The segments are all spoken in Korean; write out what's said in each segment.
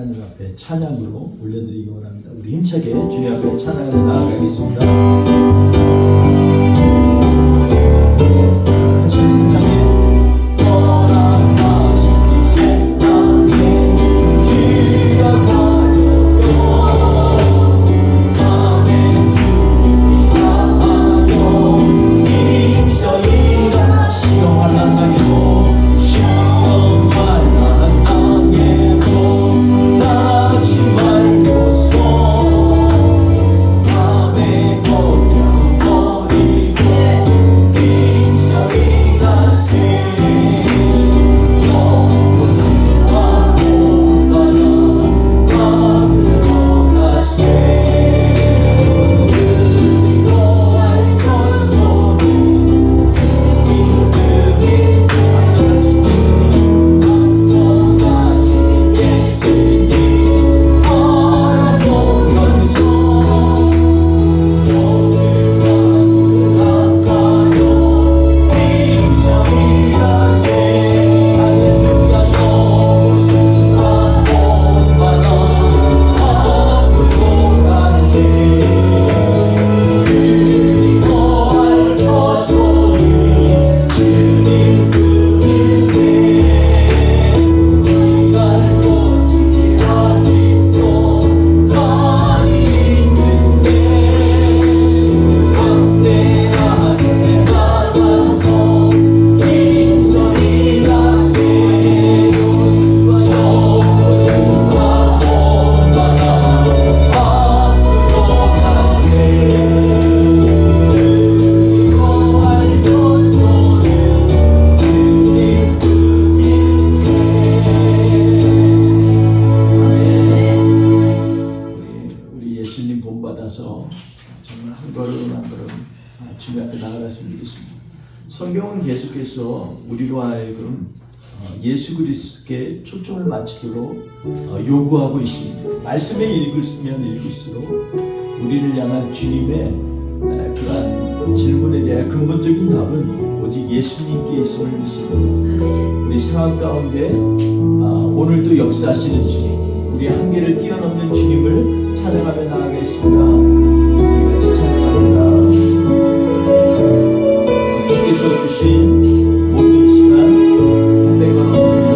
하나님 앞에 찬양으로 올려드리기 원합니다. 우리 힘차게 주님 앞에 찬양을 나아가겠습니다. 정말 한 걸음 한 걸음 주님 앞에 나아갔으면 좋겠습니다. 성경은 계속해서 우리로 하여금 예수 그리스도께 초점을 맞추도록 요구하고 있습니다. 말씀에 읽으면 읽을수록 우리를 향한 주님의 그러한 질문에 대한 근본적인 답은 오직 예수님께 있음을 믿습니다. 우리 상황 가운데 오늘도 역사하시는 주님, 우리 한계를 뛰어넘는 주님을 찬양하며 나아가겠습니다. 같이 찬양합니다. 주께서 주신 모든 시간 내가 없습니다.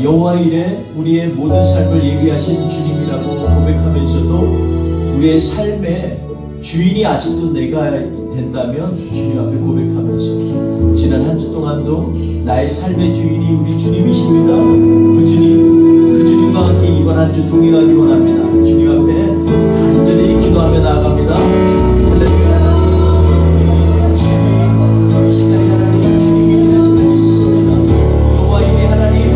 여호와 이래 우리의 모든 삶을 예비하신 주님이라고 고백하면서도 우리의 삶의 주인이 아직도 내가 된다면 주님 앞에 고백하면서 지난 한 주 동안도 나의 삶의 주인이 우리 주님이십니다. 그 주님과 함께 이번 한 주 동행하기 원합니다. 주님 앞에 간절히 기도하며 나아갑니다. 할렐루야. 하나님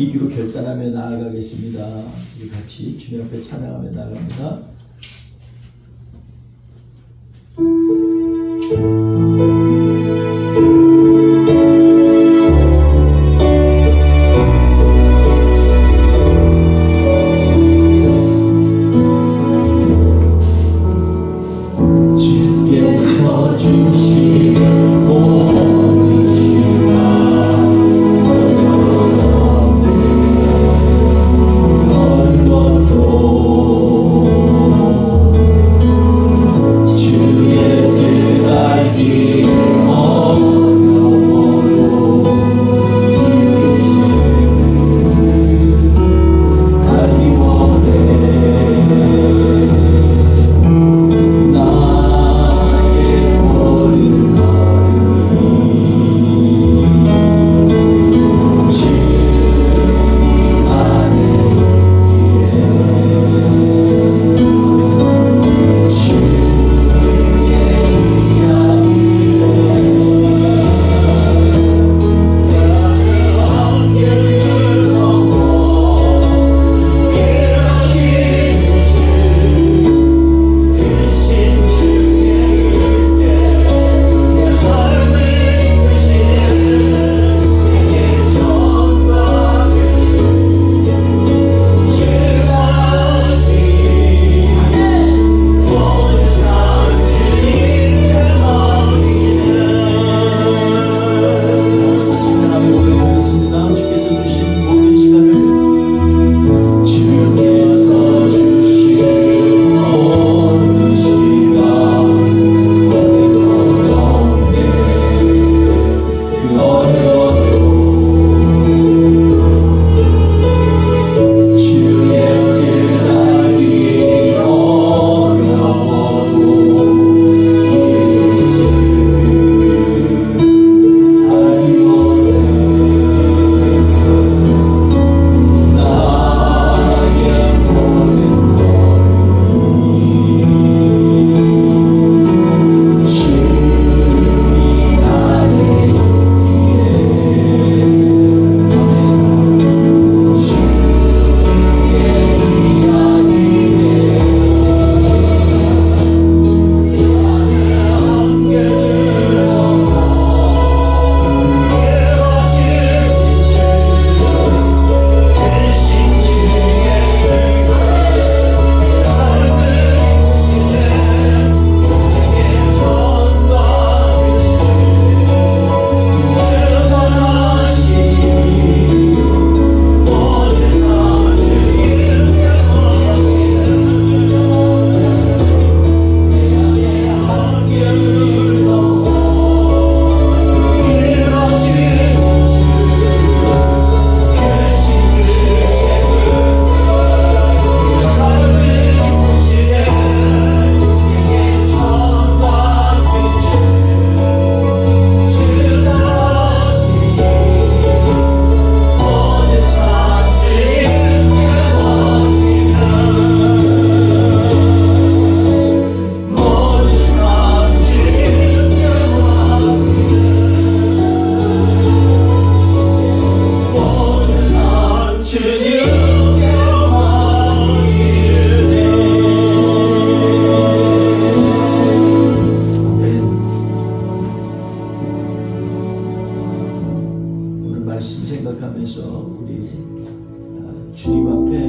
맡기기로 결단하며 나아가겠습니다. 우리 같이 주님 앞에 찬양하며 나아갑니다. 주께서 주신 모든 시간 어느 것도 주의 뜻 알기 어려워도 이것을 알기 원해. 말씀 생각하면서 우리 주님 앞에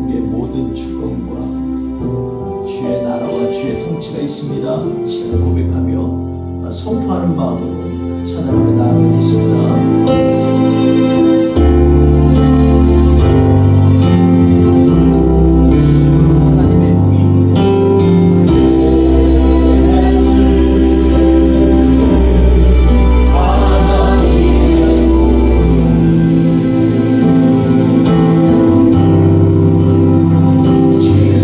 우리의 모든 주권과 주의 나라와 주의 통치가 있습니다. 시간을 고백하며 선포하는 마음으로 찬양하며 나아가겠습니다. 주의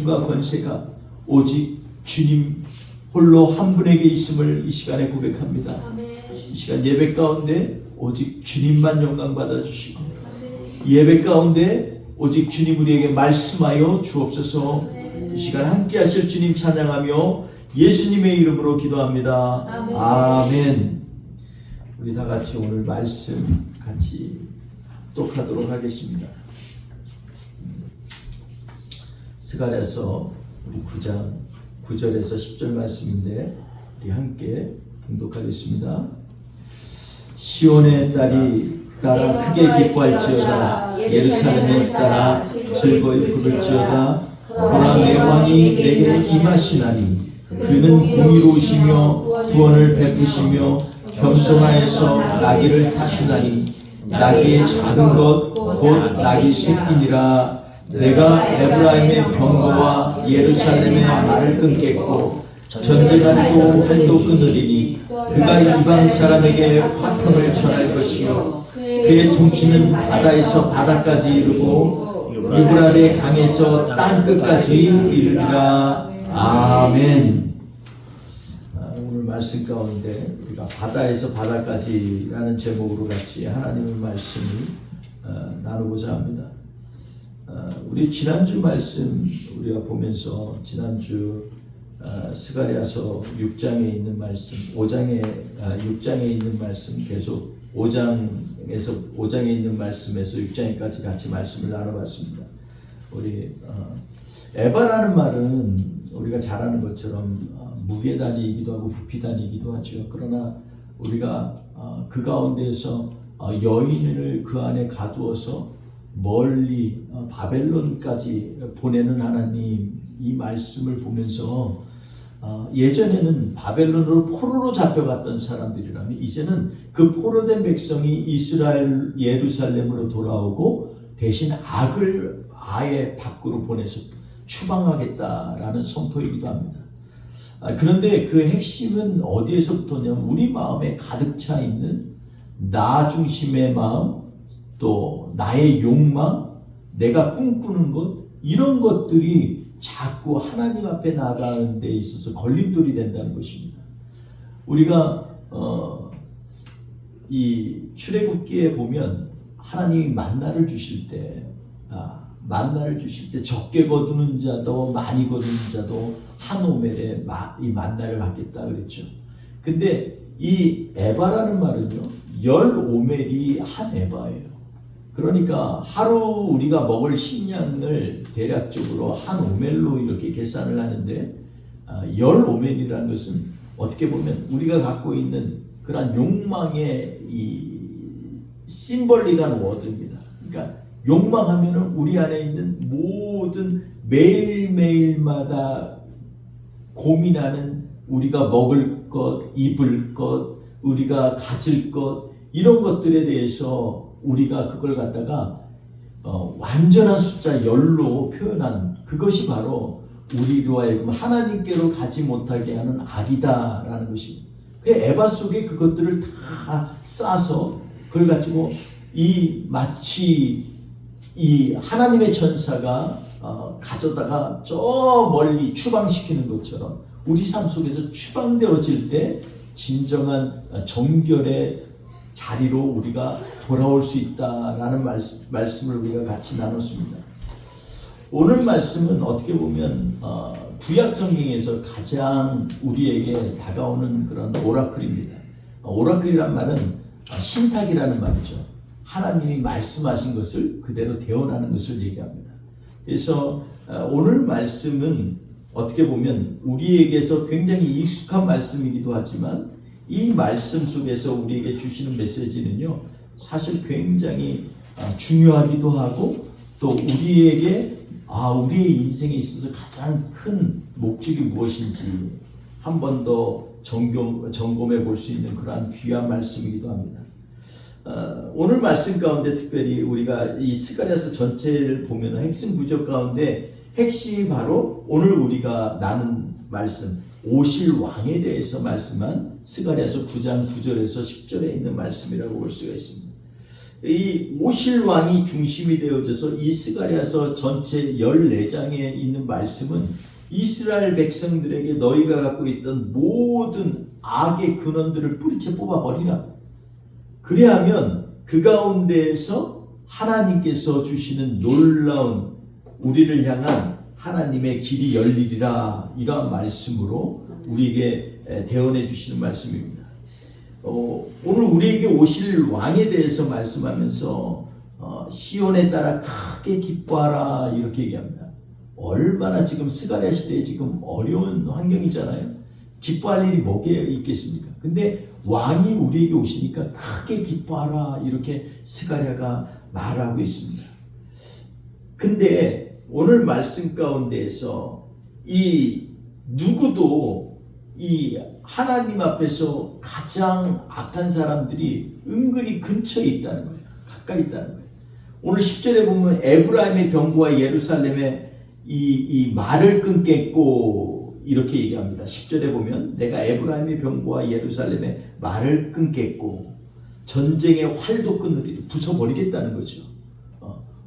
힘과 권세가 오직 주님 홀로 한 분에게 있음을 이 시간에 고백합니다. 이 시간 예배 가운데 오직 주님만 영광 받아주시고 예배 가운데 오직 주님 우리에게 말씀하여 주옵소서. 이 시간 함께 하실 주님 찬양하며 예수님의 이름으로 기도합니다. 아멘. 우리 다 같이 오늘 말씀 같이 독하도록 하겠습니다. 스가랴서 우리 9장 9절에서 10절 말씀인데 우리 함께 봉독하겠습니다. 시온의 딸이 따라 크게 기뻐할지어다. 예루살렘에 따라 즐거이 부를지어다. 보라 내 왕이 내게 임하시나니 그는 공의로우시며 구원을 베푸시며 겸손하여서 나귀를 타시나니 나귀의 작은 것 곧 나귀 새끼니라. 내가 에브라임의 병거와 예루살렘의 말을 끊겠고 전쟁한 한도 끊으리니 그가 이방 사람에게 화평을 전할 것이요 그의 통치는 바다에서 바다까지 이르고 유브라데 강에서 땅 끝까지 이르리라. 아멘. 오늘 말씀 가운데 우리가 바다에서 바다까지라는 제목으로 같이 하나님의 말씀을 나누고자 합니다. 우리 지난주 말씀 우리가 보면서 지난주 스가랴서 6장에 있는 말씀, 6장에 있는 말씀 계속 5장에 있는 말씀에서 6장까지 같이 말씀을 나눠봤습니다. 우리 에바라는 말은 우리가 잘 아는 것처럼 무게단위이기도 하고 부피단위이기도 하죠. 그러나 우리가 그 가운데에서 여인을 그 안에 가두어서 멀리 바벨론까지 보내는 하나님 이 말씀을 보면서 예전에는 바벨론으로 포로로 잡혀갔던 사람들이라면 이제는 그 포로된 백성이 이스라엘 예루살렘으로 돌아오고 대신 악을 아예 밖으로 보내서 추방하겠다라는 선포이기도 합니다. 그런데 그 핵심은 어디에서부터냐면 우리 마음에 가득 차 있는 나 중심의 마음, 또 나의 욕망, 내가 꿈꾸는 것, 이런 것들이 자꾸 하나님 앞에 나가는 데 있어서 걸림돌이 된다는 것입니다. 우리가 이 출애굽기에 보면 하나님이 만나를 주실 때 적게 거두는 자도 많이 거두는 자도 한 오멜에 이 만나를 받겠다 그랬죠. 근데 이 에바라는 말은요 10오멜이 한 에바예요. 그러니까 하루 우리가 먹을 식량을 대략적으로 한 오멜로 이렇게 계산을 하는데 10오멜이라는 것은 어떻게 보면 우리가 갖고 있는 그런 욕망의 이 심벌리한 워드입니다. 그러니까 욕망하면은 우리 안에 있는 모든 매일매일마다 고민하는 우리가 먹을 것, 입을 것, 우리가 가질 것 이런 것들에 대해서 우리가 그걸 갖다가 완전한 숫자 10로 표현한 그것이 바로 우리로 하여금 하나님께로 가지 못하게 하는 악이다라는 것입니다. 그 에바 속에 그것들을 다 싸서 그걸 가지고 마치 이 하나님의 천사가 가져다가 저 멀리 추방시키는 것처럼 우리 삶 속에서 추방되어질 때 진정한 정결의 자리로 우리가 돌아올 수 있다라는 말씀을 우리가 같이 나눴습니다. 오늘 말씀은 어떻게 보면 구약 성경에서 가장 우리에게 다가오는 그런 오라클입니다. 오라클이란 말은 신탁이라는 말이죠. 하나님이 말씀하신 것을 그대로 대언하는 것을 얘기합니다. 그래서 오늘 말씀은 어떻게 보면 우리에게서 굉장히 익숙한 말씀이기도 하지만 이 말씀 속에서 우리에게 주시는 메시지는요 사실 굉장히 중요하기도 하고 또 우리에게 우리의 인생에 있어서 가장 큰 목적이 무엇인지 한 번 더 점검해 볼 수 있는 그러한 귀한 말씀이기도 합니다. 오늘 말씀 가운데 특별히 우리가 이 스가랴서 전체를 보면 핵심 구절 가운데 핵심이 바로 오늘 우리가 나눈 말씀 오실 왕에 대해서 말씀한 스가랴서 9장 9절에서 10절에 있는 말씀이라고 볼 수가 있습니다. 이 오실 왕이 중심이 되어져서 이 스가랴서 전체 14장에 있는 말씀은 이스라엘 백성들에게 너희가 갖고 있던 모든 악의 근원들을 뿌리채 뽑아버리라. 그래야면 그 가운데에서 하나님께서 주시는 놀라운 우리를 향한 하나님의 길이 열리리라. 이러한 말씀으로 우리에게 대언해 주시는 말씀입니다. 오늘 우리에게 오실 왕에 대해서 말씀하면서 시온에 따라 크게 기뻐하라 이렇게 얘기합니다. 얼마나 지금 스가랴 시대에 지금 어려운 환경이잖아요. 기뻐할 일이 뭐게 있겠습니까? 근데 왕이 우리에게 오시니까 크게 기뻐하라 이렇게 스가랴가 말하고 있습니다. 근데 오늘 말씀 가운데에서 이 누구도 이 하나님 앞에서 가장 악한 사람들이 은근히 근처에 있다는 거예요. 가까이 있다는 거예요. 오늘 10절에 보면 에브라임의 병거와 예루살렘의 이 말을 끊겠고 이렇게 얘기합니다. 10절에 보면 내가 에브라임의 병거와 예루살렘의 말을 끊겠고 전쟁의 활도 끊으리 부숴버리겠다는 거죠.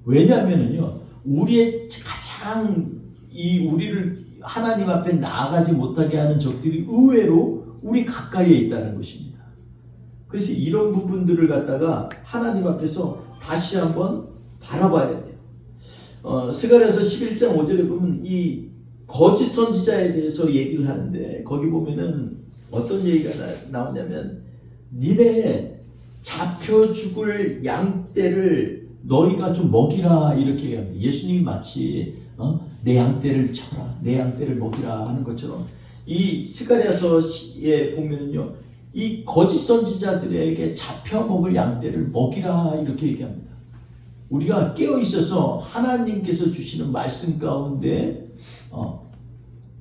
왜냐하면은요 우리의 가장 우리를 하나님 앞에 나아가지 못하게 하는 적들이 의외로 우리 가까이에 있다는 것입니다. 그래서 이런 부분들을 갖다가 하나님 앞에서 다시 한번 바라봐야 돼요. 스가랴서 11장 5절에 보면 이 거짓 선지자에 대해서 얘기를 하는데 거기 보면은 어떤 얘기가 나오냐면 니네 잡혀 죽을 양떼를 너희가 좀 먹이라 이렇게 얘기합니다. 예수님이 마치 내 양떼를 쳐라, 내 양떼를 먹이라 하는 것처럼 이 스가랴서에 보면요, 이 거짓 선지자들에게 잡혀 먹을 양떼를 먹이라 이렇게 얘기합니다. 우리가 깨어 있어서 하나님께서 주시는 말씀 가운데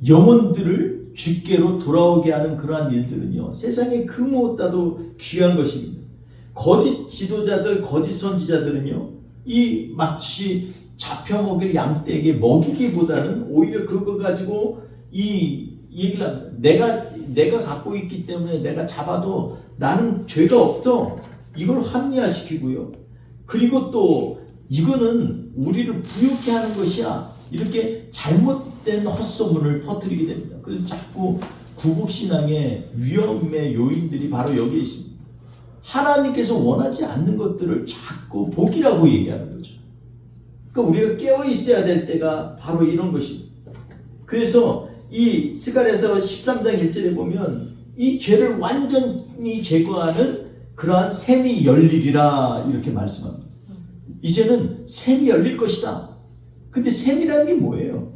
영혼들을 주께로 돌아오게 하는 그러한 일들은요, 세상에 그 무엇보다도 귀한 것입니다. 거짓 지도자들, 거짓 선지자들은요, 이 마치 잡혀먹일 양떼에게 먹이기보다는 오히려 그거 가지고 이 얘기를 합니다. 내가 갖고 있기 때문에 내가 잡아도 나는 죄가 없어. 이걸 합리화시키고요. 그리고 또 이거는 우리를 부욕해 하는 것이야. 이렇게 잘못된 헛소문을 퍼뜨리게 됩니다. 그래서 자꾸 구복신앙의 위험의 요인들이 바로 여기에 있습니다. 하나님께서 원하지 않는 것들을 자꾸 복이라고 얘기하는 거죠. 그러니까 우리가 깨어 있어야 될 때가 바로 이런 것입니다. 그래서 이 스가랴서 13장 1절에 보면 이 죄를 완전히 제거하는 그러한 샘이 열리리라 이렇게 말씀합니다. 이제는 샘이 열릴 것이다. 근데 샘이라는 게 뭐예요?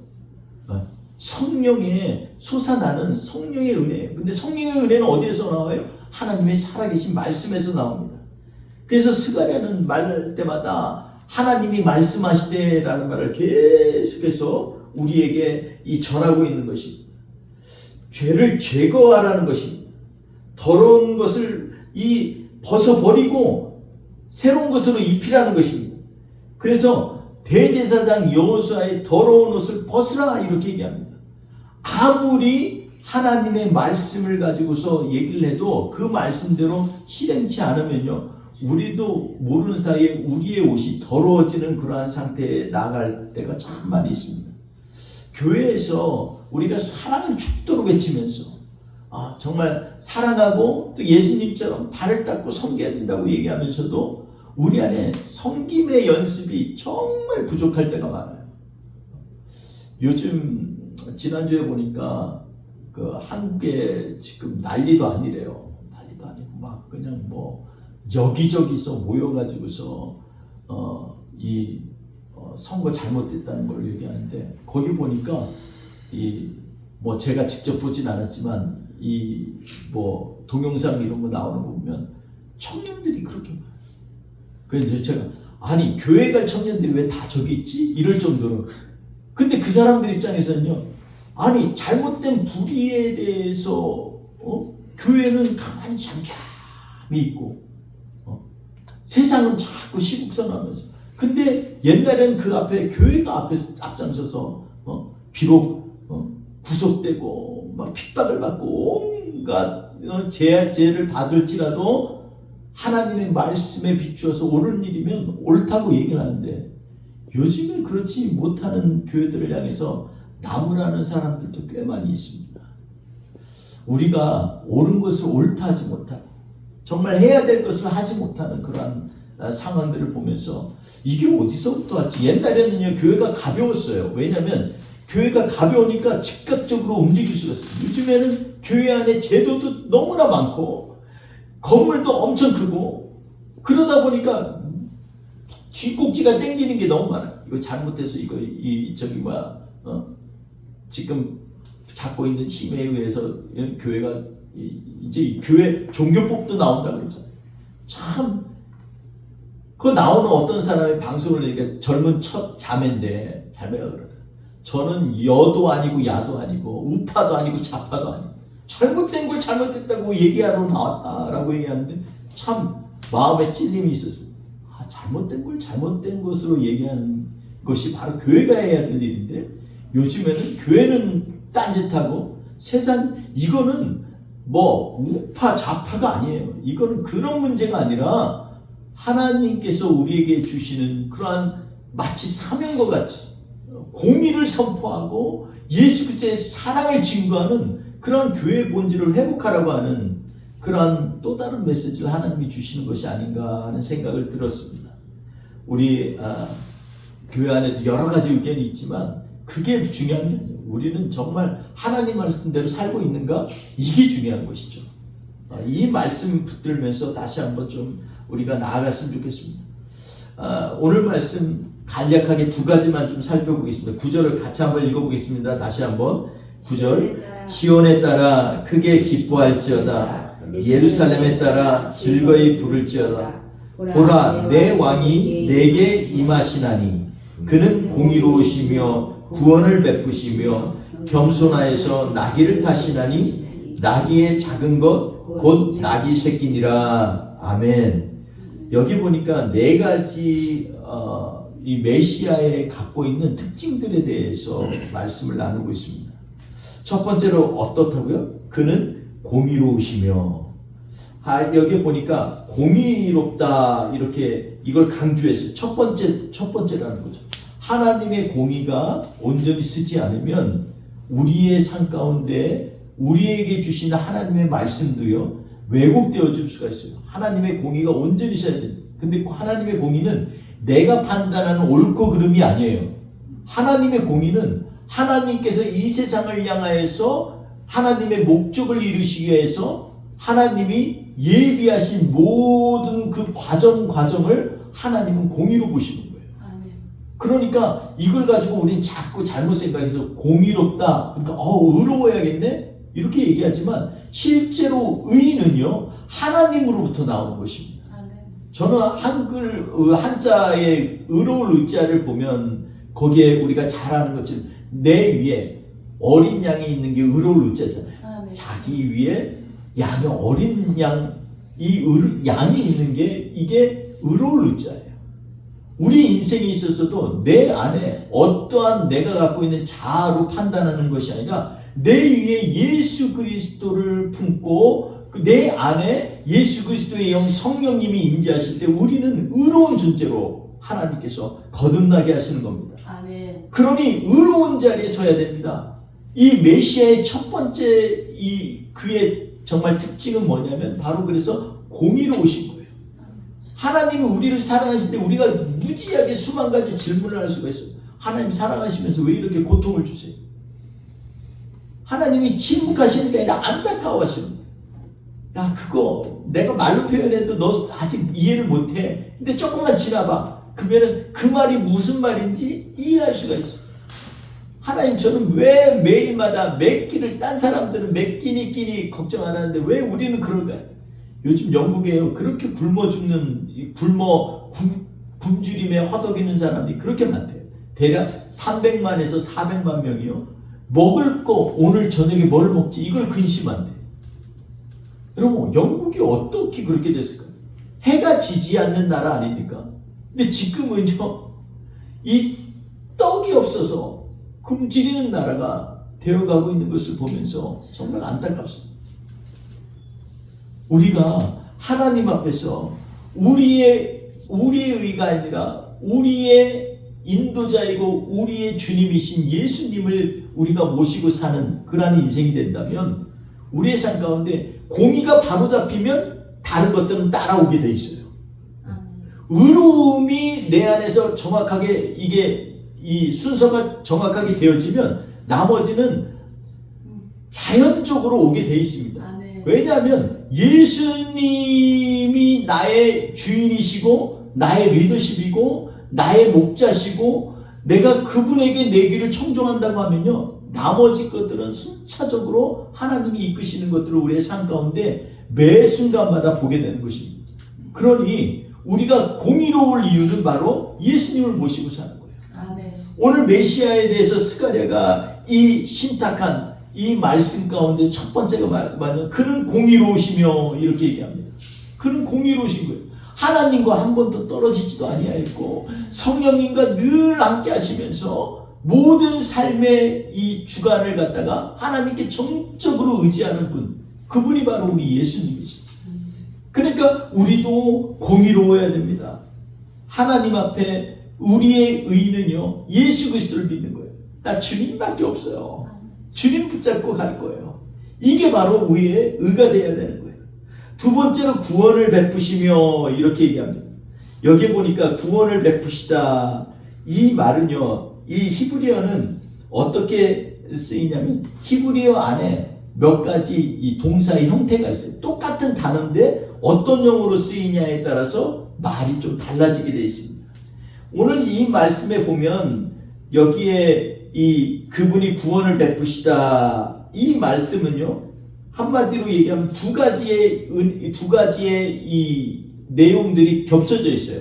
성령의 솟아나는 성령의 은혜예요. 근데 성령의 은혜는 어디에서 나와요? 하나님의 살아계신 말씀에서 나옵니다. 그래서 스가랴는 말할 때마다 하나님이 말씀하시되라는 말을 계속해서 우리에게 전하고 있는 것입니다. 죄를 제거하라는 것입니다. 더러운 것을 벗어버리고 새로운 것으로 입히라는 것입니다. 그래서 대제사장 여호수아의 더러운 옷을 벗으라 이렇게 얘기합니다. 아무리 하나님의 말씀을 가지고서 얘기를 해도 그 말씀대로 실행치 않으면요, 우리도 모르는 사이에 우리의 옷이 더러워지는 그러한 상태에 나갈 때가 참 많이 있습니다. 교회에서 우리가 사랑을 죽도록 외치면서 정말 사랑하고 또 예수님처럼 발을 닦고 섬겨야 된다고 얘기하면서도 우리 안에 섬김의 연습이 정말 부족할 때가 많아요. 요즘 지난주에 보니까 그 한국에 지금 난리도 아니래요. 난리도 아니고 막 그냥 여기저기서 모여가지고서 선거 잘못됐다는 걸 얘기하는데 거기 보니까 제가 직접 보진 않았지만 동영상 이런 거 나오는 거 보면 청년들이 그렇게 많아요. 그래서 제가 아니 교회 갈 청년들이 왜 다 저기 있지? 이럴 정도로. 근데 그 사람들 입장에서는요, 아니 잘못된 불의에 대해서 교회는 가만히 잠잠히 있고 세상은 자꾸 시국선하면서. 근데 옛날에는 그 앞에 교회가 앞에서 앞장서서 비록 구속되고 막 핍박을 받고 온갖 죄를 받을지라도 하나님의 말씀에 비추어서 옳은 일이면 옳다고 얘기를 하는데 요즘에 그렇지 못하는 교회들을 향해서 나무라는 사람들도 꽤 많이 있습니다. 우리가 옳은 것을 옳다 하지 못하고 정말 해야 될 것을 하지 못하는 그러한 상황들을 보면서 이게 어디서부터 왔지? 옛날에는요 교회가 가벼웠어요. 왜냐하면 교회가 가벼우니까 즉각적으로 움직일 수가 있어요. 요즘에는 교회 안에 제도도 너무나 많고 건물도 엄청 크고 그러다 보니까 쥐꼭지가 땡기는 게 너무 많아요. 이거 잘못해서 이거 지금 잡고 있는 힘에 의해서 교회가 이제 교회 종교법도 나온다고 그랬잖아요. 참 그 나오는 어떤 사람이 방송을 하니까 젊은 첫 자매인데 자매가 그러더라고요. 저는 여도 아니고 야도 아니고 우파도 아니고 좌파도 아니고 잘못된 걸 잘못됐다고 얘기하러 나왔다라고 얘기하는데 참 마음에 찔림이 있었어요. 잘못된 걸 잘못된 것으로 얘기하는 것이 바로 교회가 해야 될 일인데 요즘에는 교회는 딴짓하고 세상 이거는 뭐 우파 좌파가 아니에요. 이거는 그런 문제가 아니라 하나님께서 우리에게 주시는 그러한 마치 사명과 같이 공의를 선포하고 예수 그리스도의 사랑을 증거하는 그러한 교회의 본질을 회복하라고 하는 그러한 또 다른 메시지를 하나님이 주시는 것이 아닌가 하는 생각을 들었습니다. 우리 교회 안에도 여러 가지 의견이 있지만 그게 중요한 게 아니에요. 우리는 정말 하나님 말씀대로 살고 있는가? 이게 중요한 것이죠. 이 말씀 붙들면서 다시 한번 좀 우리가 나아갔으면 좋겠습니다. 오늘 말씀 간략하게 두 가지만 좀 살펴보겠습니다. 9절을 같이 한번 읽어보겠습니다. 다시 한번 9절 시온에 따라 크게 기뻐할지어다 예루살렘에 따라 즐거이 부를지어다 보라 내 왕이 내게 임하시나니 그는 공의로우시며 구원을 베푸시며 겸손하여서 나귀를 타시나니 나귀의 작은 것 곧 나귀 새끼니라. 아멘. 여기 보니까 네 가지 이 메시아에 갖고 있는 특징들에 대해서 말씀을 나누고 있습니다. 첫 번째로 어떻다고요? 그는 공의로우시며 여기 보니까 공의롭다 이렇게 이걸 강조했어요. 첫 번째라는 거죠. 하나님의 공의가 온전히 쓰지 않으면 우리의 삶 가운데 우리에게 주신 하나님의 말씀도요 왜곡되어질 수가 있어요. 하나님의 공의가 온전히 써야 됩니다. 근데 하나님의 공의는 내가 판단하는 옳고 그름이 아니에요. 하나님의 공의는 하나님께서 이 세상을 향하여서 하나님의 목적을 이루시기 위해서 하나님이 예비하신 모든 그 과정을 하나님은 공의로 보시는 거예요. 그러니까 이걸 가지고 우리는 자꾸 잘못 생각해서 공의롭다. 그러니까 의로워야겠네? 이렇게 얘기하지만 실제로 의는요 하나님으로부터 나오는 것입니다. 저는 한자의 의로울 의자를 보면 거기에 우리가 잘 아는 것처럼 내 위에 어린 양이 있는 게 의로울 의자잖아요. 자기 위에 양이 어린 양이 있는 게 이게 의로울 의자예요. 우리 인생에 있어서도 내 안에 어떠한 내가 갖고 있는 자아로 판단하는 것이 아니라 내 위에 예수 그리스도를 품고 내 안에 예수 그리스도의 영 성령님이 임재하실 때 우리는 의로운 존재로 하나님께서 거듭나게 하시는 겁니다. 아멘. 그러니 의로운 자리에 서야 됩니다. 이 메시아의 첫 번째 그의 정말 특징은 뭐냐면 바로 그래서 공의로우신 거예요. 하나님이 우리를 사랑하실 때 우리가 무지하게 수만 가지 질문을 할 수가 있어요. 하나님 사랑하시면서 왜 이렇게 고통을 주세요? 하나님이 침묵하시는 게 아니라 안타까워하시는 거예요. 야 그거 내가 말로 표현해도 너 아직 이해를 못해. 근데 조금만 지나봐. 그러면 그 말이 무슨 말인지 이해할 수가 있어. 하나님 저는 왜 매일마다 몇 끼를 딴 사람들은 몇 끼니 걱정 안 하는데 왜 우리는 그럴까요? 요즘 영국에요 그렇게 굶어 죽는 굶주림에 허덕이는 사람들이 그렇게 많대요. 대략 300만에서 400만 명이요. 먹을 거 오늘 저녁에 뭘 먹지 이걸 근심한대. 여러분 영국이 어떻게 그렇게 됐을까요? 해가 지지 않는 나라 아닙니까? 근데 지금은요 이 떡이 없어서 굶주리는 나라가 되어가고 있는 것을 보면서 정말 안타깝습니다. 우리가 하나님 앞에서 우리의 의가 아니라 우리의 인도자이고 우리의 주님이신 예수님을 우리가 모시고 사는 그러한 인생이 된다면 우리의 삶 가운데 공의가 바로 잡히면 다른 것들은 따라오게 돼 있어요. 의로움이 내 안에서 정확하게 이 순서가 정확하게 되어지면 나머지는 자연적으로 오게 돼 있습니다. 왜냐하면 예수님이 나의 주인이시고 나의 리더십이고 나의 목자시고 내가 그분에게 내 길을 청종한다고 하면요, 나머지 것들은 순차적으로 하나님이 이끄시는 것들을 우리의 삶 가운데 매 순간마다 보게 되는 것입니다. 그러니 우리가 공의로울 이유는 바로 예수님을 모시고 사는 거예요. 오늘 메시아에 대해서 스가랴가 이 신탁한 이 말씀 가운데 첫 번째가 말하면 그는 공의로우시며 이렇게 얘기합니다. 그는 공의로우신 거예요. 하나님과 한 번도 떨어지지도 아니하였고 성령님과 늘 함께 하시면서 모든 삶의 이 주관을 갖다가 하나님께 정적으로 의지하는 분, 그분이 바로 우리 예수님이십니다. 그러니까 우리도 공의로워야 됩니다. 하나님 앞에 우리의 의는요, 예수 그리스도를 믿는 거예요. 나 주님밖에 없어요. 주님 붙잡고 갈 거예요. 이게 바로 우리의 의가 되어야 되는 거예요. 두 번째로 구원을 베푸시며 이렇게 얘기합니다. 여기 보니까 구원을 베푸시다, 이 말은요, 이 히브리어는 어떻게 쓰이냐면 히브리어 안에 몇 가지 이 동사의 형태가 있어요. 똑같은 단어인데 어떤 용어로 쓰이냐에 따라서 말이 좀 달라지게 되어 있습니다. 오늘 이 말씀에 보면 여기에 이 그분이 구원을 베푸시다, 이 말씀은요, 한마디로 얘기하면 두 가지의 이 내용들이 겹쳐져 있어요.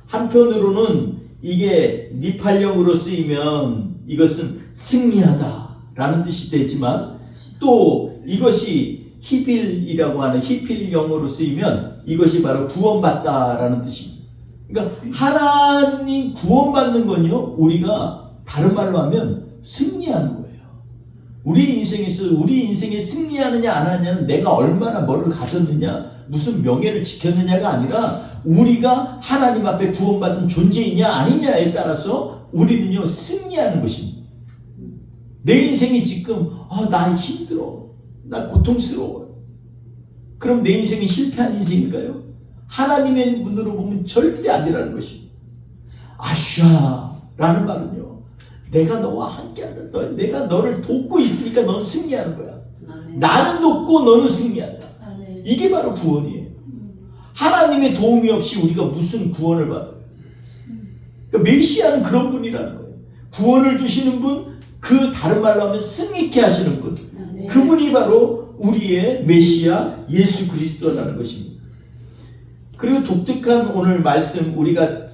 한편으로는 이게 니팔령으로 쓰이면 이것은 승리하다라는 뜻이 되지만, 또 이것이 히빌이라고 하는 히필령으로 쓰이면 이것이 바로 구원받다라는 뜻입니다. 그러니까 하나님 구원받는 건요, 우리가 다른 말로 하면 승리하는 거예요. 우리 인생에서 우리 인생에 승리하느냐 안 하느냐는 내가 얼마나 뭐를 가졌느냐, 무슨 명예를 지켰느냐가 아니라 우리가 하나님 앞에 구원받은 존재이냐 아니냐에 따라서 우리는요, 승리하는 것입니다. 내 인생이 지금 나 힘들어, 나 고통스러워, 그럼 내 인생이 실패한 인생일까요? 하나님의 눈으로 보면 절대 아니라는 것입니다. 아샤라는 말은요, 내가 너와 함께한다, 내가 너를 돕고 있으니까 너는 승리하는 거야. 나는 돕고 너는 승리한다. 이게 바로 구원이에요. 하나님의 도움이 없이 우리가 무슨 구원을 받아요? 그러니까 메시아는 그런 분이라는 거예요. 구원을 주시는 분, 그 다른 말로 하면 승리케 하시는 분, 그분이 바로 우리의 메시아 예수 그리스도라는 것입니다. 그리고 독특한 오늘 말씀, 우리가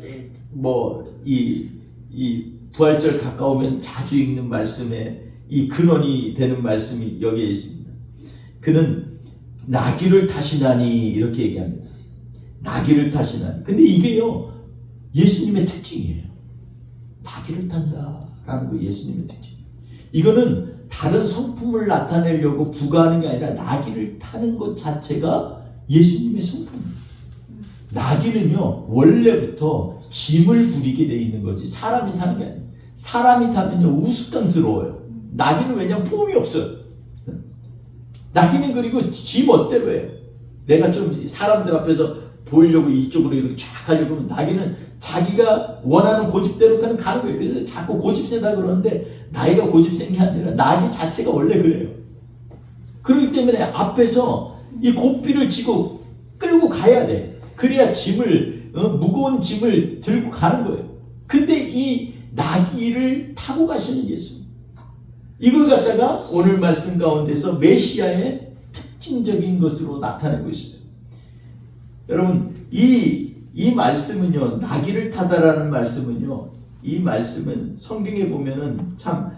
이 부활절 가까우면 자주 읽는 말씀에 이 근원이 되는 말씀이 여기에 있습니다. 그는 나귀를 타시나니 이렇게 얘기합니다. 나귀를 타시나니. 근데 이게요, 예수님의 특징이에요. 나귀를 탄다라는 거 예수님의 특징. 이거는 다른 성품을 나타내려고 부과하는 게 아니라 나귀를 타는 것 자체가 예수님의 성품입니다. 나귀는요, 원래부터 짐을 부리게 돼 있는 거지 사람이 타는 게 아니에요. 사람이 타면요, 우스꽝스러워요. 나귀는 왜냐면 폼이 없어요. 나귀는 그리고 지 멋대로 해요. 내가 좀 사람들 앞에서 보이려고 이쪽으로 이렇게 쫙 하려고 하면 나귀는 자기가 원하는 고집대로 가는 거예요. 그래서 자꾸 고집세다 그러는데 나이가 고집센 게 아니라 나귀 자체가 원래 그래요. 그렇기 때문에 앞에서 이 고삐를 쥐고 끌고 가야 돼. 그래야 짐을, 무거운 짐을 들고 가는 거예요. 근데 이 나귀를 타고 가시는 예수, 이걸 갖다가 오늘 말씀 가운데서 메시아의 특징적인 것으로 나타내고 있습니다. 여러분, 이 말씀은요, 나귀를 타다라는 말씀은요, 이 말씀은 성경에 보면은 참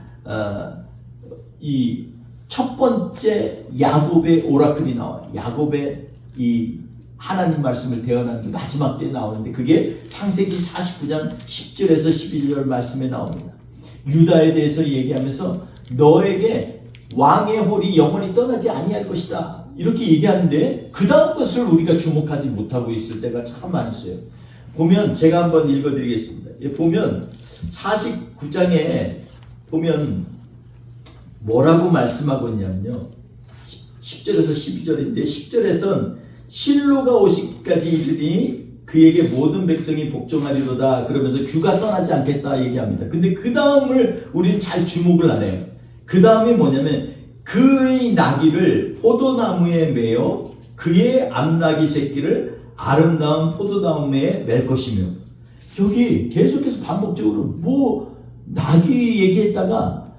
이 첫 번째 야곱의 오라클이 나와요. 야곱의 이 하나님 말씀을 대언하는 마지막 때에 나오는데 그게 창세기 49장 10절에서 11절 말씀에 나옵니다. 유다에 대해서 얘기하면서 너에게 왕의 홀이 영원히 떠나지 아니할 것이다. 이렇게 얘기하는데 그 다음 것을 우리가 주목하지 못하고 있을 때가 참 많이 있어요. 보면 제가 한번 읽어드리겠습니다. 보면 49장에 보면 뭐라고 말씀하고 있냐면요. 10절에서 12절인데 10절에선 실로가 오시기까지 이르니 그에게 모든 백성이 복종하리로다 그러면서 규가 떠나지 않겠다 얘기합니다. 근데 그 다음을 우리는 잘 주목을 안 해요. 그 다음에 뭐냐면 그의 나귀를 포도나무에 매어 그의 암나귀 새끼를 아름다운 포도나무에 맬 것이며 여기 계속해서 반복적으로 뭐 나귀 얘기했다가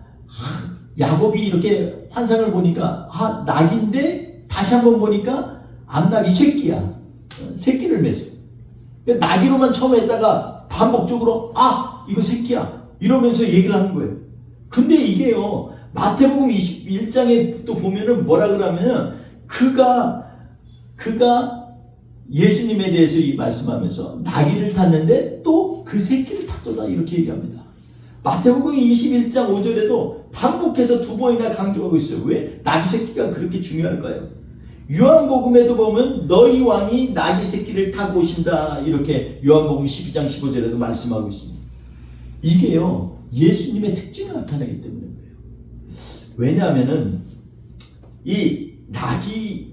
야곱이 이렇게 환상을 보니까 나귀인데 다시 한번 보니까 암나귀 새끼야. 새끼를 맺어. 나귀로만 처음 했다가 반복적으로 이거 새끼야 이러면서 얘기를 하는 거예요. 근데 이게요 마태복음 21장에 또 보면은 뭐라 그러냐면 그가 예수님에 대해서 이 말씀하면서 나귀를 탔는데 또 그 새끼를 탔도다 이렇게 얘기합니다. 마태복음 21장 5절에도 반복해서 두 번이나 강조하고 있어요. 왜? 나귀 새끼가 그렇게 중요할까요? 요한복음에도 보면 너희 왕이 나귀 새끼를 타고 오신다 이렇게 요한복음 12장 15절에도 말씀하고 있습니다. 이게요 예수님의 특징을 나타내기 때문에 그래요. 왜냐하면은 이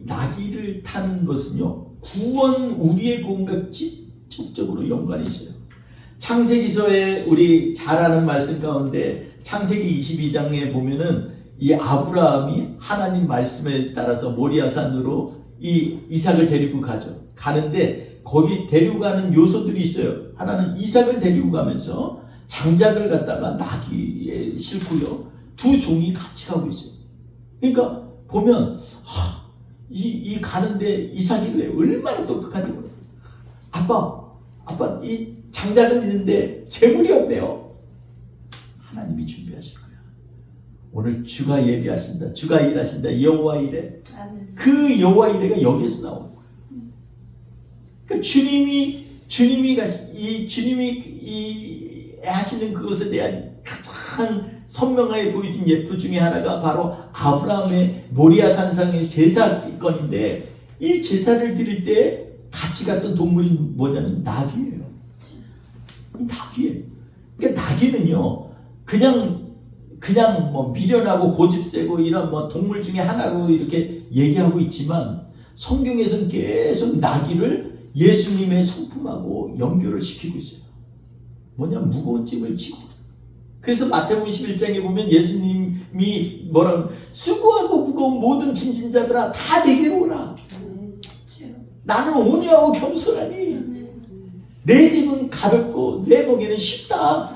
나귀를 타는 것은요 우리의 구원과 직접적으로 연관이 있어요. 창세기서에 우리 잘 아는 말씀 가운데 창세기 22장에 보면은 이 아브라함이 하나님 말씀에 따라서 모리아산으로 이 이삭을 데리고 가죠. 가는데 거기 데리고 가는 요소들이 있어요. 하나는 이삭을 데리고 가면서 장작을 갖다가 나귀에 싣고요. 두 종이 같이 가고 있어요. 그러니까 보면 이 가는데 이삭이 그래 얼마나 똑똑한지 몰라요. 아빠 이 장작은 있는데 재물이 없네요. 하나님이 준비하실 거야. 오늘 주가 예비하신다. 주가 일하신다. 여호와 이레. 그 여호와 이레가 여기에서 나오는 거예요. 그러니까 주님이 하시는 그것에 대한 가장 선명하게 보여준 예표 중에 하나가 바로 아브라함의 모리아 산상의 제사건인데 이 제사를 드릴 때 같이 갔던 동물이 뭐냐면 나귀예요. 나귀예요. 그러니까 나귀는요 그냥 뭐 미련하고 고집세고 이런 뭐 동물 중에 하나로 이렇게 얘기하고 있지만 성경에서는 계속 나귀를 예수님의 성품하고 연결을 시키고 있어요. 뭐냐 무거운 짐을 지고. 그래서 마태복음 11장에 보면 예수님이 수고하고 무거운 모든 짐진 자들아 다 내게로 오라. 나는 온유하고 겸손하니 내 짐은 가볍고 내 멍에는 쉽다.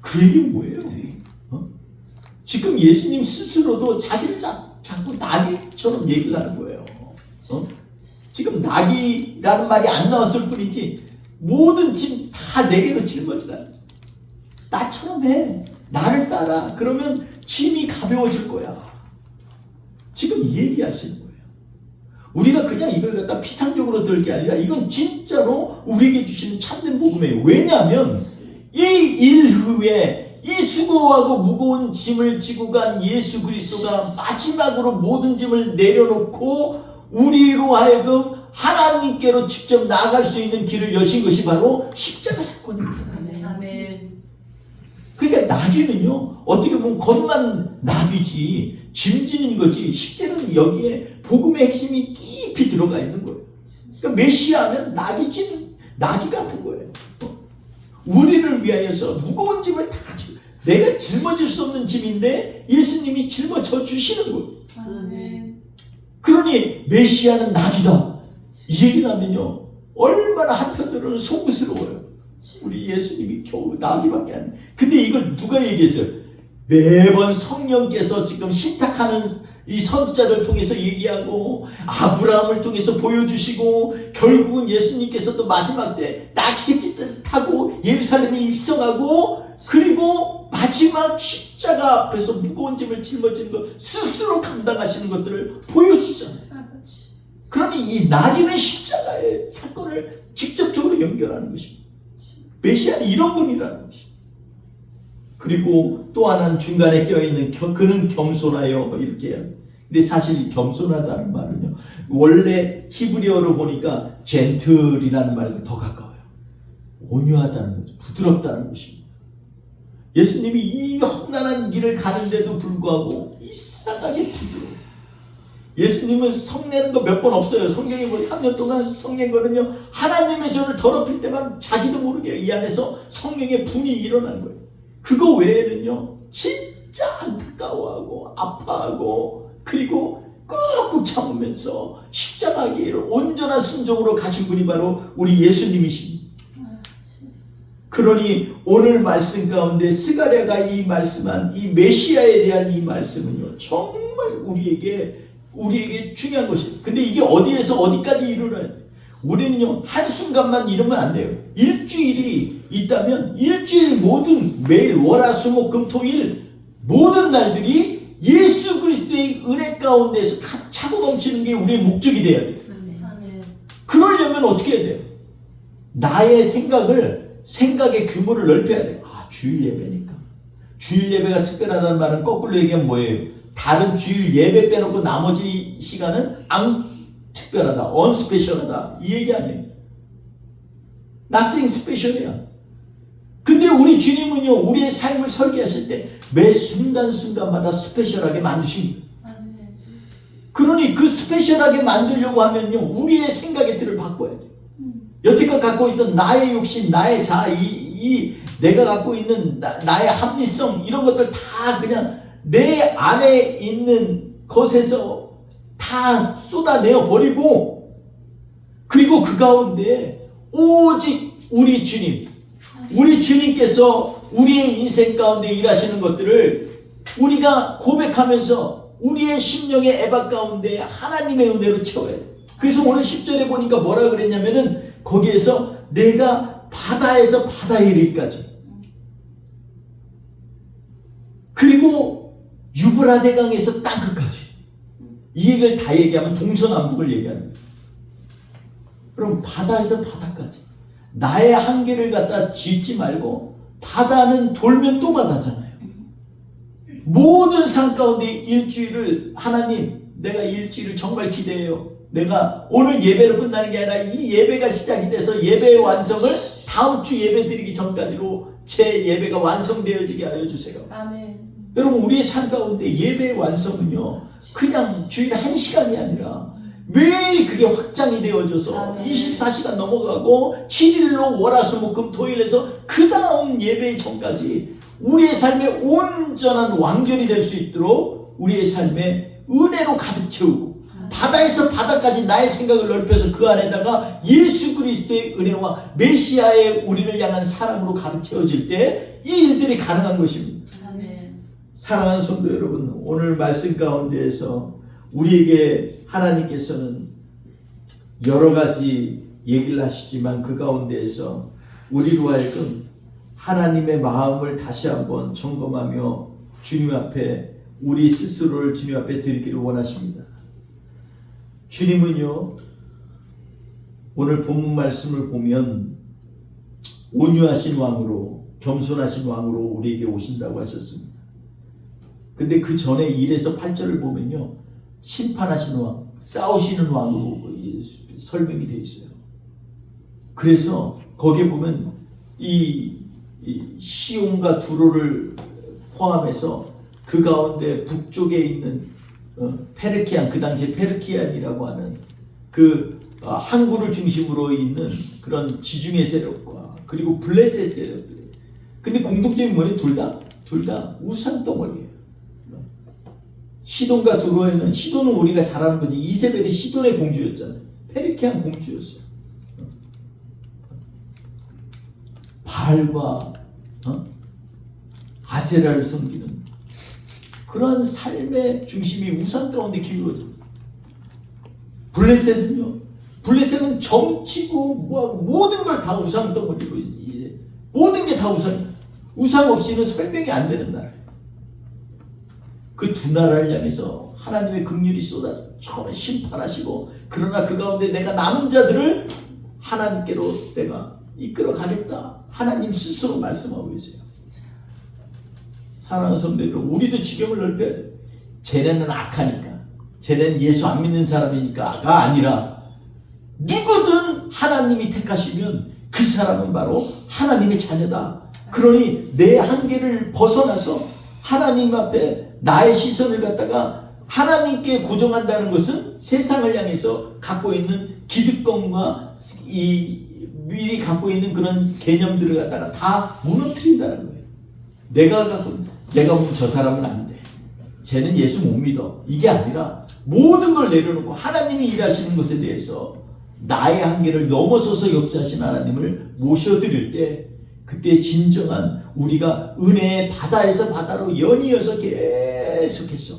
그 얘기 뭐예요? 지금 예수님 스스로도 자기를 자꾸 나귀처럼 얘기를 하는 거예요. 지금 나귀라는 말이 안 나왔을 뿐이지 모든 짐 다 내게로 짊어지라. 나처럼 해. 나를 따라. 그러면 짐이 가벼워질 거야. 지금 이 얘기하시는 거예요. 우리가 그냥 이걸 갖다 피상적으로 들을 게 아니라 이건 진짜로 우리에게 주시는 참된 복음이에요. 왜냐하면 이 일 후에 이 수고하고 무거운 짐을 지고 간 예수 그리스도가 마지막으로 모든 짐을 내려놓고 우리로 하여금 하나님께로 직접 나아갈 수 있는 길을 여신 것이 바로 십자가 사건입니다. 아멘. 그러니까 나귀는요 어떻게 보면 겉만 나귀지 짐지는 거지 실제로는 여기에 복음의 핵심이 깊이 들어가 있는 거예요. 그러니까 메시아는 나귀 같은 거예요. 우리를 위하여서 무거운 짐을 다 지고 내가 짊어질 수 없는 짐인데 예수님이 짊어져 주시는 거예요. 아멘. 그러니 메시아는 나귀다. 이 얘기를 하면요 얼마나 한편으로는 속으스러워요. 우리 예수님이 겨우 나귀밖에 안 돼. 근데 이걸 누가 얘기했어요? 매번 성령께서 지금 신탁하는 이 선지자를 통해서 얘기하고 아브라함을 통해서 보여주시고 결국은 예수님께서도 마지막 때 낙새끼들 타고 예루살렘에 입성하고 그리고 마지막 십자가 앞에서 무거운 짐을 짊어지는 것 스스로 감당하시는 것들을 보여주잖아요. 그러니 이 나귀는 십자가의 사건을 직접적으로 연결하는 것입니다. 메시아는 이런 분이라는 것입니다. 그리고 또 하나는 중간에 껴있는 그는 겸손하여 이렇게 근데 사실 이 겸손하다는 말은요, 원래 히브리어로 보니까 젠틀이라는 말과 더 가까워요. 온유하다는 거죠. 부드럽다는 것입니다. 예수님이 이 험난한 길을 가는데도 불구하고 이상하게 부드러워요. 예수님은 성내는 거 몇 번 없어요. 성경에 뭐 3년 동안 성낸 거는요, 하나님의 저를 더럽힐 때만 자기도 모르게 이 안에서 성령의 분이 일어난 거예요. 그거 외에는요, 진짜 안타까워하고 아파하고 그리고 꾹꾹 참으면서 십자가 길을 온전한 순종으로 가신 분이 바로 우리 예수님이십니다. 그러니 오늘 말씀 가운데 스가랴가 이 말씀한 이 메시아에 대한 이 말씀은요, 정말 우리에게 중요한 것이에요. 근데 이게 어디에서 어디까지 이루어야 돼요? 우리는요, 한순간만 이루면 안 돼요. 일주일이 있다면 일주일 모든 매일 월화수목금토일 모든 날들이 예수 그리스도의 은혜 가운데서 가득 차고 넘치는 게 우리의 목적이 돼야 돼요. 그러려면 어떻게 해야 돼요? 나의 생각의 규모를 넓혀야 돼요. 주일 예배니까. 주일 예배가 특별하다는 말은 거꾸로 얘기하면 뭐예요? 다른 주일 예배 빼놓고 나머지 시간은 특별하다, unspecial하다 이 얘기 아니에요. Nothing special이야. 근데 우리 주님은요, 우리의 삶을 설계하실 때 매 순간순간마다 스페셜하게 만드십니다. 그러니 그 스페셜하게 만들려고 하면요, 우리의 생각의 틀을 바꿔야 돼요. 여태껏 갖고 있던 나의 욕심, 나의 자아, 내가 갖고 있는 나의 합리성 이런 것들 다 그냥 내 안에 있는 것에서 다 쏟아내어 버리고, 그리고 그 가운데 오직 우리 주님께서 우리의 인생 가운데 일하시는 것들을 우리가 고백하면서 우리의 심령의 애박 가운데 하나님의 은혜로 채워야 돼. 그래서 오늘 10절에 보니까 뭐라 그랬냐면은 거기에서 내가 바다에서 바다에 이르기까지, 그리고 유브라데 강에서 땅끝까지, 이 얘기를 다 얘기하면 동서남북을 얘기하는 거예요. 그럼 바다에서 바다까지 나의 한계를 갖다 짓지 말고, 바다는 돌면 또 바다잖아요. 모든 삶 가운데 일주일을, 하나님 내가 일주일을 정말 기대해요. 내가 오늘 예배로 끝나는 게 아니라 이 예배가 시작이 돼서 예배의 완성을 다음 주 예배 드리기 전까지로 제 예배가 완성되어지게 하여 주세요. 아멘. 여러분, 우리의 삶 가운데 예배의 완성은요, 그냥 주일 1시간이 아니라 매일 그게 확장이 되어져서 24시간 넘어가고 7일로 월화수목금토일에서 그 다음 예배 전까지 우리의 삶의 온전한 완결이 될 수 있도록 우리의 삶에 은혜로 가득 채우고, 바다에서 바다까지 나의 생각을 넓혀서 그 안에다가 예수 그리스도의 은혜와 메시아의 우리를 향한 사랑으로 가득 채워질 때 이 일들이 가능한 것입니다. 아멘. 사랑하는 성도 여러분, 오늘 말씀 가운데에서 우리에게 하나님께서는 여러 가지 얘기를 하시지만 그 가운데에서 우리로 하여금 하나님의 마음을 다시 한번 점검하며 주님 앞에 우리 스스로를 주님 앞에 드리기를 원하십니다. 주님은요, 오늘 본문 말씀을 보면 온유하신 왕으로, 겸손하신 왕으로 우리에게 오신다고 하셨습니다. 근데 그 전에 1에서 8절을 보면요, 심판하신 왕, 싸우시는 왕으로 설명이 되어 있어요. 그래서 거기에 보면 이 시온과 두로를 포함해서 그 가운데 북쪽에 있는 페르키안, 그 당시에 페르키안이라고 하는 그 항구를 중심으로 있는 그런 지중해 세력과 그리고 블레셋 세력들. 근데 공통점이 뭐예요? 둘 다 우상 덩어리예요. 시돈과 두로에는, 시돈은 우리가 잘 아는 거지, 이세벨이 시돈의 공주였잖아요. 페르키안 공주였어요. 바알과 아세라를 섬기는 그러한 삶의 중심이 우상 가운데 기울어집니다. 블레셋은 정치고 뭐하고 모든 걸 다 우상 덩어리로, 모든 게 다 우상이야. 우상 없이는 설명이 안 되는 나라예요. 그 두 나라를 향해서 하나님의 긍휼이 쏟아져 처음에 심판하시고, 그러나 그 가운데 내가 남은 자들을 하나님께로 내가 이끌어 가겠다, 하나님 스스로 말씀하고 계세요. 사랑하는 성도 여러분, 우리도 지경을 넓혀야 돼. 쟤네는 악하니까 쟤는 예수 안 믿는 사람이니까가 아니라 누구든 하나님이 택하시면 그 사람은 바로 하나님의 자녀다. 그러니 내 한계를 벗어나서 하나님 앞에 나의 시선을 갖다가 하나님께 고정한다는 것은 세상을 향해서 갖고 있는 기득권과 미리 갖고 있는 그런 개념들을 갖다가 다 무너뜨린다는 거예요. 내가 보면 저 사람은 안 돼. 쟤는 예수 못 믿어. 이게 아니라 모든 걸 내려놓고 하나님이 일하시는 것에 대해서 나의 한계를 넘어서서 역사하신 하나님을 모셔드릴 때 그때 진정한 우리가 은혜의 바다에서 바다로 연이어서 계속해서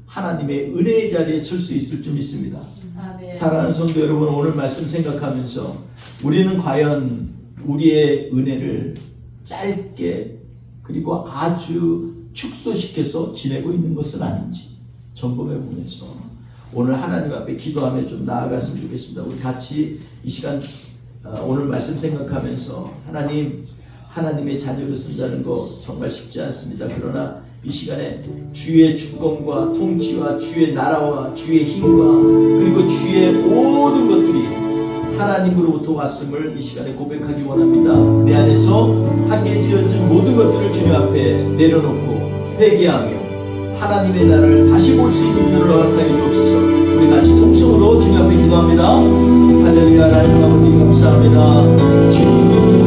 하나님의 은혜의 자리에 설 수 있을 줄 믿습니다. 아멘. 사랑하는 성도 여러분, 오늘 말씀 생각하면서 우리는 과연 우리의 은혜를 짧게 그리고 아주 축소시켜서 지내고 있는 것은 아닌지 점검해 보면서 오늘 하나님 앞에 기도하며 좀 나아갔으면 좋겠습니다. 우리 같이 이 시간 오늘 말씀 생각하면서 하나님의 자녀로 쓴다는 거 정말 쉽지 않습니다. 그러나 이 시간에 주의 주권과 통치와 주의 나라와 주의 힘과 그리고 주의 모든 것들이 하나님으로부터 왔음을 이 시간에 고백하기 원합니다. 내 안에서 함께 지어진 모든 것들을 주님 앞에 내려놓고 회개하며 하나님의 나라를 다시 볼 수 있는 눈을 허락하여 주옵소서. 우리 같이 통성으로 주님 앞에 기도합니다. 할렐루야. 하나님 아버지 감사합니다.